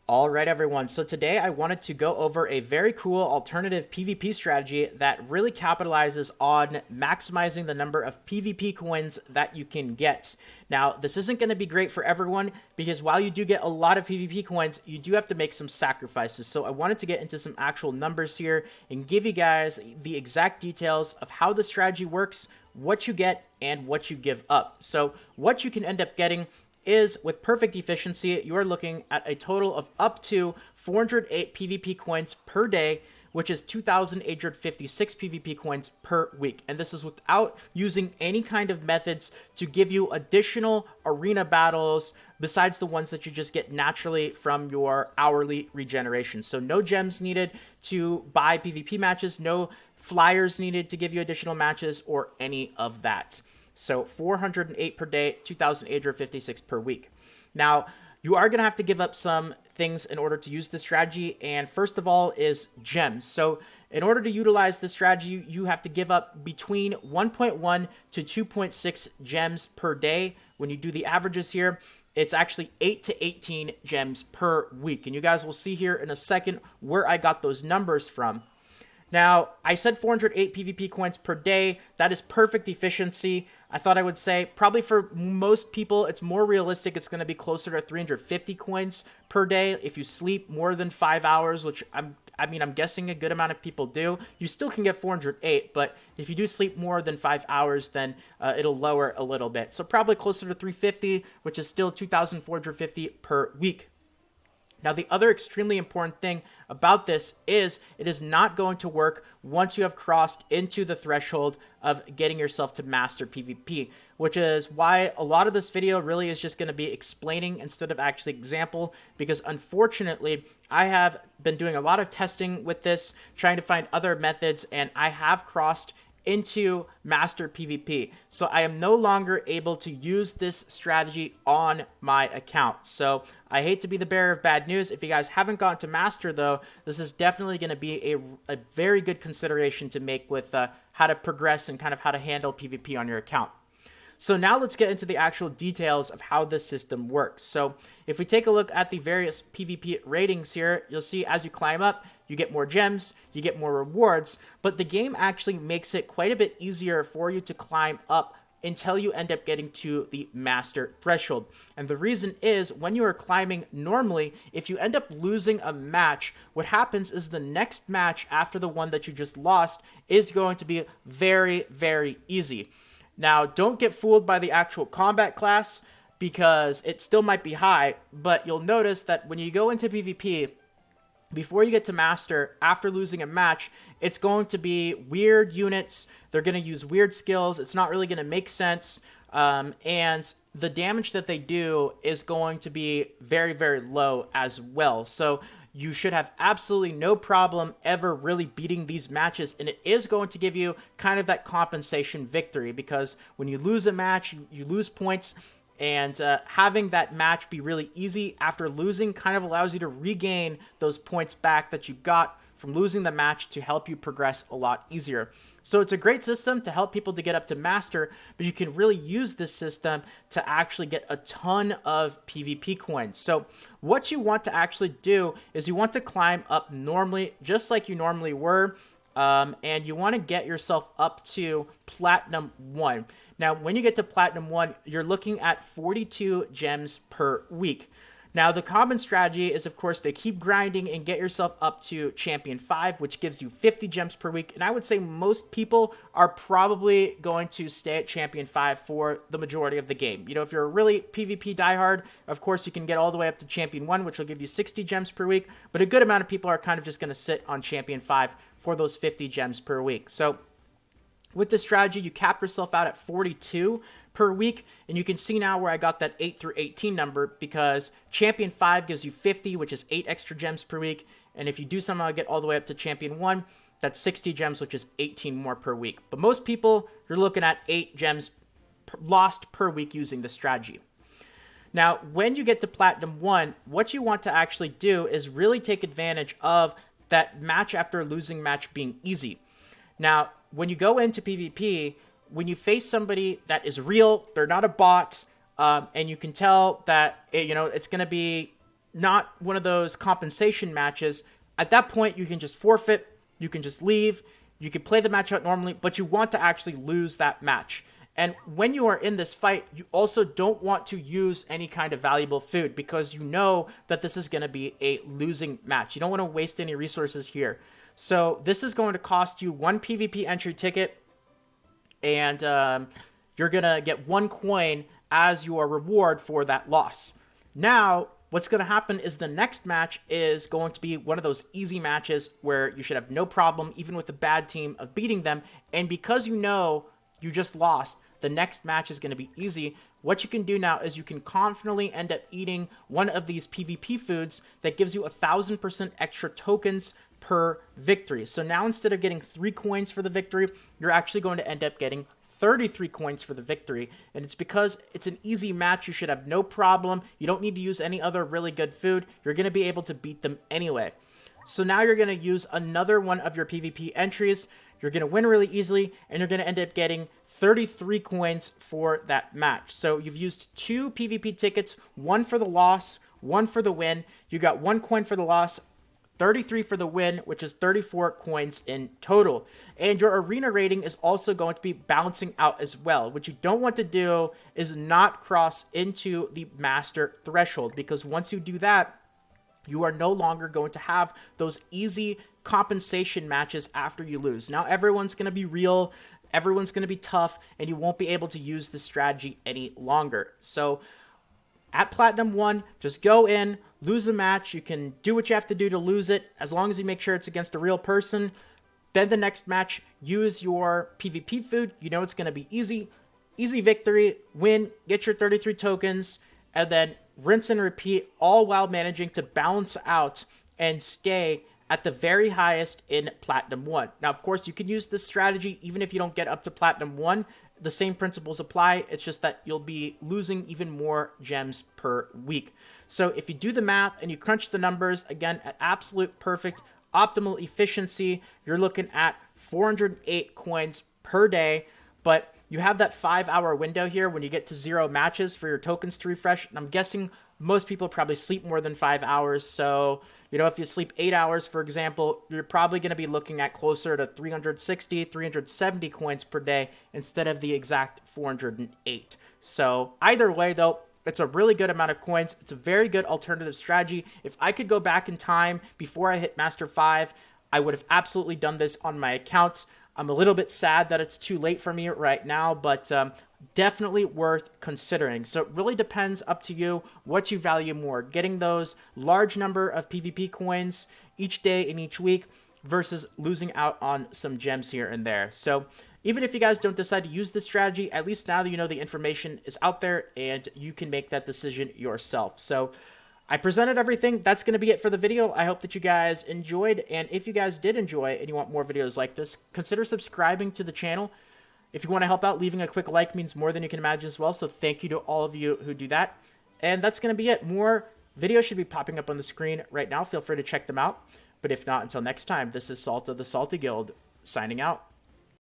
All right, everyone. So today I wanted to go over a very cool alternative PvP strategy that really capitalizes on maximizing the number of PvP coins that you can get. Now, this isn't going to be great for everyone because while you do get a lot of PvP coins, you do have to make some sacrifices. So I wanted to get into some actual numbers here and give you guys the exact details of how the strategy works, what you get, and what you give up. So what you can end up getting is with perfect efficiency, you are looking at a total of up to 408 PvP coins per day, which is 2,856 PvP coins per week. And this is without using any kind of methods to give you additional arena battles besides the ones that you just get naturally from your hourly regeneration. So no gems needed to buy PvP matches, no flyers needed to give you additional matches, or any of that. So 408 per day, 2,856 per week. Now, you are going to have to give up some things in order to use this strategy. And first of all is gems. So in order to utilize this strategy, you have to give up between 1.1 to 2.6 gems per day. When you do the averages here, it's actually 8 to 18 gems per week. And you guys will see here in a second where I got those numbers from. Now, I said 408 PvP coins per day. That is perfect efficiency. I thought I would say probably for most people, it's more realistic. It's going to be closer to 350 coins per day. If you sleep more than 5 hours, which I'm guessing a good amount of people do, you still can get 408. But if you do sleep more than 5 hours, then it'll lower a little bit. So probably closer to 350, which is still 2,450 per week. Now, the other extremely important thing about this is it is not going to work once you have crossed into the threshold of getting yourself to master PvP, which is why a lot of this video really is just going to be explaining instead of actually example, because unfortunately, I have been doing a lot of testing with this, trying to find other methods, and I have crossed into master PvP. So I am no longer able to use this strategy on my account. So I hate to be the bearer of bad news. If you guys haven't gone to master though, this is definitely going to be a very good consideration to make with how to progress and kind of how to handle PvP on your account. So now let's get into the actual details of how this system works. So if we take a look at the various PvP ratings here, you'll see as you climb up, you get more gems, you get more rewards, but the game actually makes it quite a bit easier for you to climb up until you end up getting to the master threshold. And the reason is when you are climbing normally, if you end up losing a match, what happens is the next match after the one that you just lost is going to be very, very easy. Now, don't get fooled by the actual combat class because it still might be high, but you'll notice that when you go into PvP, before you get to master, after losing a match, it's going to be weird units. They're going to use weird skills. It's not really going to make sense. And the damage that they do is going to be very, very low as well. So you should have absolutely no problem ever really beating these matches. And it is going to give you kind of that compensation victory because when you lose a match, you lose points. And having that match be really easy after losing kind of allows you to regain those points back that you got from losing the match to help you progress a lot easier. So it's a great system to help people to get up to master, but you can really use this system to actually get a ton of PvP coins. So what you want to actually do is you want to climb up normally, just like you normally were, and you want to get yourself up to Platinum 1. Now, when you get to Platinum 1, you're looking at 42 gems per week. Now, the common strategy is, of course, to keep grinding and get yourself up to Champion 5, which gives you 50 gems per week. And I would say most people are probably going to stay at Champion 5 for the majority of the game. You know, if you're a really PvP diehard, of course, you can get all the way up to Champion 1, which will give you 60 gems per week. But a good amount of people are kind of just going to sit on Champion 5 for those 50 gems per week. So with this strategy, you cap yourself out at 42 per week, and you can see now where I got that 8 through 18 number because Champion 5 gives you 50, which is 8 extra gems per week, and if you do somehow get all the way up to Champion 1, that's 60 gems, which is 18 more per week. But most people, you're looking at 8 gems lost per week using this strategy. Now, when you get to Platinum 1, what you want to actually do is really take advantage of that match after losing match being easy. Now, when you go into PvP, when you face somebody that is real, they're not a bot, and you can tell that it's going to be not one of those compensation matches, at that point you can just forfeit, you can just leave, you can play the match out normally, but you want to actually lose that match. And when you are in this fight, you also don't want to use any kind of valuable food because you know that this is going to be a losing match. You don't want to waste any resources here. So this is going to cost you 1 PvP entry ticket, and you're going to get 1 coin as your reward for that loss. Now, what's going to happen is the next match is going to be one of those easy matches where you should have no problem, even with a bad team, of beating them. And because you know you just lost, the next match is going to be easy. What you can do now is you can confidently end up eating one of these PvP foods that gives you 1,000% extra tokens per victory. So now instead of getting 3 coins for the victory, you're actually going to end up getting 33 coins for the victory. And it's because it's an easy match. You should have no problem. You don't need to use any other really good food. You're going to be able to beat them anyway. So now you're going to use another one of your PvP entries. You're going to win really easily, and you're going to end up getting 33 coins for that match. So you've used 2 PvP tickets, 1 for the loss, 1 for the win. You got 1 coin for the loss, 33 for the win, which is 34 coins in total. And your arena rating is also going to be balancing out as well. What you don't want to do is not cross into the master threshold, because once you do that, you are no longer going to have those easy compensation matches after you lose. Now everyone's going to be real, everyone's going to be tough, and you won't be able to use this strategy any longer. So at Platinum 1, just go in, lose a match. You can do what you have to do to lose it, as long as you make sure it's against a real person. Then the next match, use your PvP food. You know it's going to be easy. Easy victory, win, get your 33 tokens, and then rinse and repeat, all while managing to balance out and stay at the very highest in Platinum 1. Now, of course, you can use this strategy even if you don't get up to Platinum 1. The same principles apply. It's just that you'll be losing even more gems per week. So if you do the math and you crunch the numbers, again, at absolute perfect optimal efficiency, you're looking at 408 coins per day, but you have that 5-hour window here when you get to 0 matches for your tokens to refresh. And I'm guessing most people probably sleep more than 5 hours. So, you know, if you sleep 8 hours, for example, you're probably going to be looking at closer to 360, 370 coins per day instead of the exact 408. So either way, though, it's a really good amount of coins. It's a very good alternative strategy. If I could go back in time before I hit Master 5, I would have absolutely done this on my account. I'm a little bit sad that it's too late for me right now, but definitely worth considering. So it really depends, up to you, what you value more. Getting those large number of PvP coins each day and each week versus losing out on some gems here and there. So even if you guys don't decide to use this strategy, at least now that you know the information is out there and you can make that decision yourself. So I presented everything. That's going to be it for the video. I hope that you guys enjoyed, and if you guys did enjoy and you want more videos like this, consider subscribing to the channel. If you want to help out, leaving a quick like means more than you can imagine as well, so thank you to all of you who do that. And that's going to be it. More videos should be popping up on the screen right now. Feel free to check them out. But if not, until next time, this is Salt of the Salty Guild, signing out.